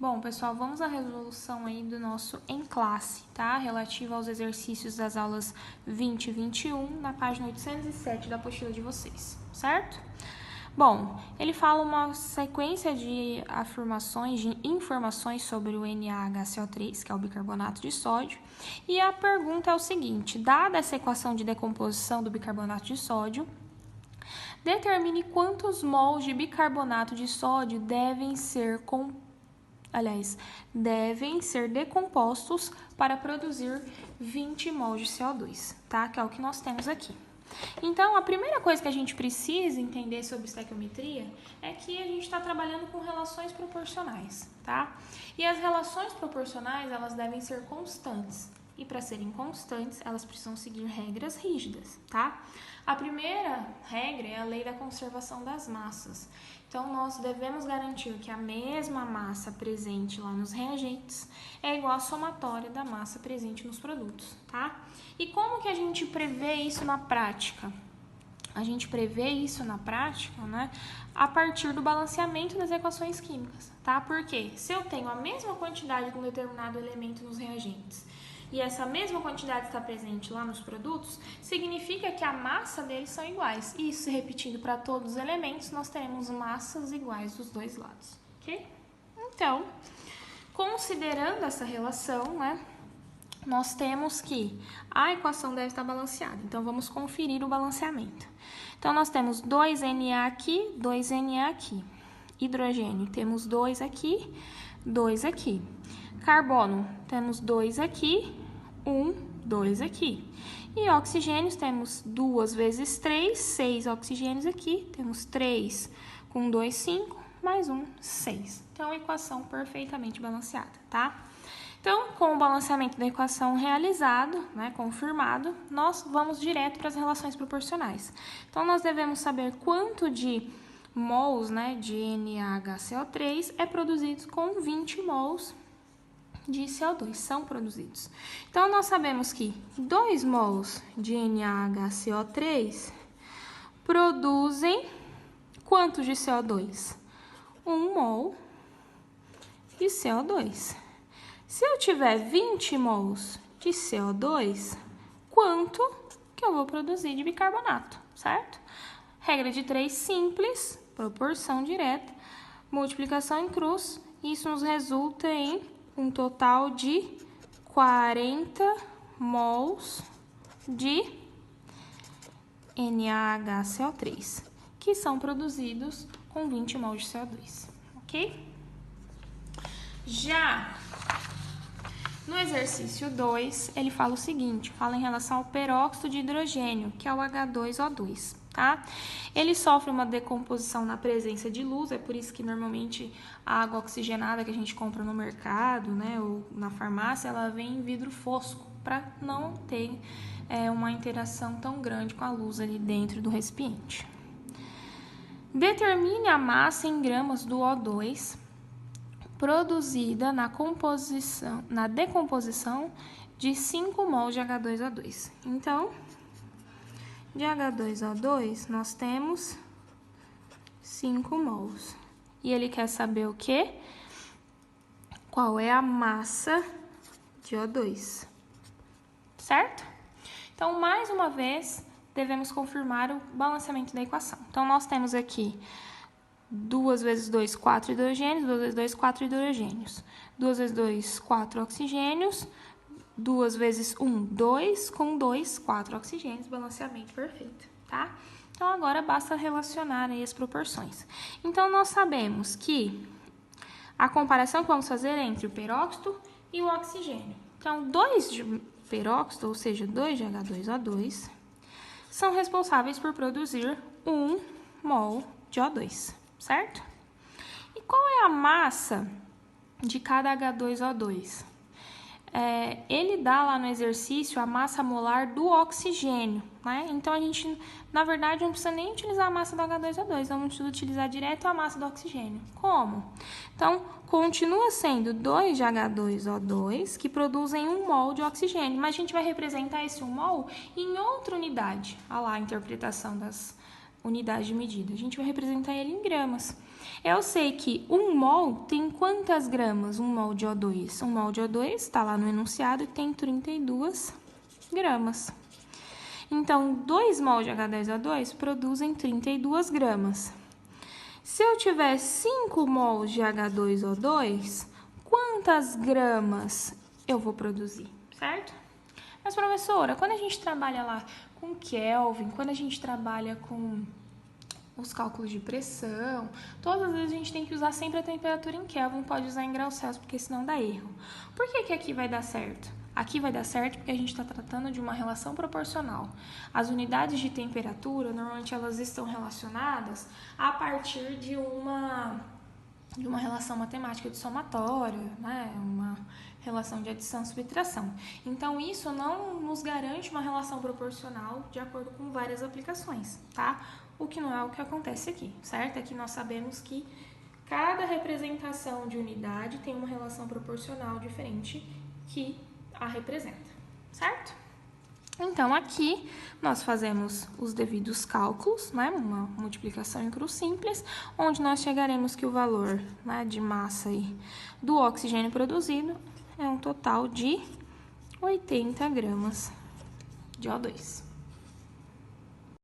Bom, pessoal, vamos à resolução aí do nosso em classe, tá? Relativa aos exercícios das aulas 20 e 21, na página 807 da apostila de vocês, certo? Bom, ele fala uma sequência de afirmações, de informações sobre o NaHCO3, que é o bicarbonato de sódio, e a pergunta é o seguinte: dada essa equação de decomposição do bicarbonato de sódio, determine quantos mols de bicarbonato de sódio devem ser decompostos para produzir 20 mols de CO2, tá? Que é o que nós temos aqui. Então, a primeira coisa que a gente precisa entender sobre estequiometria é que a gente está trabalhando com relações proporcionais, tá? E as relações proporcionais, elas devem ser constantes. E para serem constantes, elas precisam seguir regras rígidas, tá? A primeira regra é a lei da conservação das massas. Então, nós devemos garantir que a mesma massa presente lá nos reagentes é igual à somatória da massa presente nos produtos, tá? E como que a gente prevê isso na prática? A gente prevê isso na prática, né, a partir do balanceamento das equações químicas, tá? Porque se eu tenho a mesma quantidade de um determinado elemento nos reagentes e essa mesma quantidade está presente lá nos produtos, significa que a massa deles são iguais. E isso repetindo para todos os elementos, nós teremos massas iguais dos dois lados, ok? Então, considerando essa relação, né, nós temos que a equação deve estar balanceada. Então, vamos conferir o balanceamento. Então, nós temos 2Na aqui, 2Na aqui. Hidrogênio, temos 2 aqui, 2 aqui. Carbono, temos 2 aqui, 2 aqui. E oxigênios, temos 2 vezes 3, 6 oxigênios aqui. Temos 3 com 2, 5, mais 1, 6. Então, equação perfeitamente balanceada, tá? Então, com o balanceamento da equação realizado, né, confirmado, nós vamos direto para as relações proporcionais. Então, nós devemos saber quanto de mols, né, de NaHCO3 é produzido com 20 mols de CO2 são produzidos. Então, nós sabemos que 2 mols de NaHCO3 produzem quantos de CO2? 1 mol de CO2. Se eu tiver 20 mols de CO2, quanto que eu vou produzir de bicarbonato, certo? Regra de 3 simples, proporção direta, multiplicação em cruz, isso nos resulta em um total de 40 mols de NaHCO3, que são produzidos com 20 mols de CO2, ok? Já no exercício 2, ele fala o seguinte, fala em relação ao peróxido de hidrogênio, que é o H2O2, tá? Ele sofre uma decomposição na presença de luz, é por isso que normalmente a água oxigenada que a gente compra no mercado, né, ou na farmácia, ela vem em vidro fosco, para não ter uma interação tão grande com a luz ali dentro do recipiente. Determine a massa em gramas do O2 produzida na decomposição de 5 mols de H2O2. Então, de H2O2, nós temos 5 mols. E ele quer saber o quê? Qual é a massa de O2, certo? Então, mais uma vez, devemos confirmar o balanceamento da equação. Então, nós temos aqui 2 vezes 2, 4 hidrogênios, 2 vezes 2, 4 hidrogênios. 2 vezes 2, 4 oxigênios. 2 vezes 1, 2, com 2, 4 oxigênios, balanceamento perfeito, tá? Então, agora basta relacionar aí as proporções. Então, nós sabemos que a comparação que vamos fazer é entre o peróxido e o oxigênio. Então, 2 de peróxido, ou seja, 2 de H2O2, são responsáveis por produzir 1 mol de O2. Certo? E qual é a massa de cada H2O2? Ele dá lá no exercício a massa molar do oxigênio, né? Então, a gente, na verdade, não precisa nem utilizar a massa do H2O2, vamos utilizar direto a massa do oxigênio. Como? Então, continua sendo 2 de H2O2 que produzem 1 mol de oxigênio, mas a gente vai representar esse 1 mol em outra unidade. Olha lá a interpretação das unidade de medida. A gente vai representar ele em gramas. Eu sei que 1 mol tem quantas gramas? 1 mol de O2. 1 mol de O2 está lá no enunciado e tem 32 gramas. Então, 2 mol de H2O2 produzem 32 gramas. Se eu tiver 5 mols de H2O2, quantas gramas eu vou produzir, certo? Mas, professora, quando a gente trabalha lá com Kelvin, quando a gente trabalha com os cálculos de pressão, todas as vezes a gente tem que usar sempre a temperatura em Kelvin, pode usar em graus Celsius, porque senão dá erro. Por que que aqui vai dar certo? Aqui vai dar certo porque a gente está tratando de uma relação proporcional. As unidades de temperatura, normalmente elas estão relacionadas a partir de uma relação matemática de somatório, né? Uma relação de adição e subtração. Então, isso não nos garante uma relação proporcional de acordo com várias aplicações, tá? O que não é o que acontece aqui, certo? Aqui nós sabemos que cada representação de unidade tem uma relação proporcional diferente que a representa, certo? Então, aqui nós fazemos os devidos cálculos, né? Uma multiplicação em cruz simples, onde nós chegaremos que o valor, né, de massa aí do oxigênio produzido é um total de 80 gramas de O2.